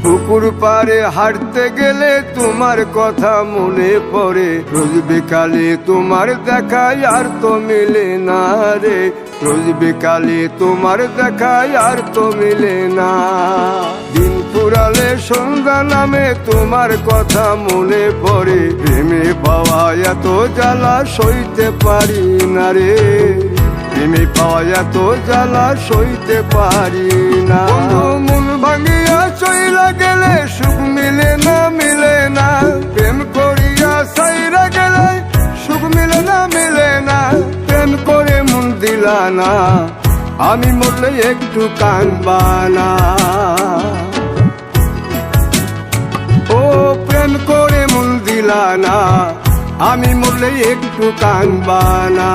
পুকুর পাড়ে হাঁটতে গেলে তোমার কথা মনে পড়ে, রোজ বিকালে তোমার দেখায় আর তো মিলে না রে, রোজ বিকালে তোমার দেখায় আর তো মিলে না। দিন ফুরালে সন্ধ্যা নামে তোমার কথা মনে পড়ে, প্রেমে পাওয়া এত জ্বালা সইতে পারি না রে, প্রেমে পাওয়া এত জ্বালা সইতে পারি না। মন ভাঙিয়া চইলা গেলে সুখ মিলে না, মিলে না, প্রেম করিয়া সাইরা গেলে সুখ মিলে না, মিলে না, প্রেম করে মন দিলা না, আমি মরলে একটু কাঁদবা না। ও প্রেম করে মন দিলা না, আমি মরলে একটু কাঁদবা না।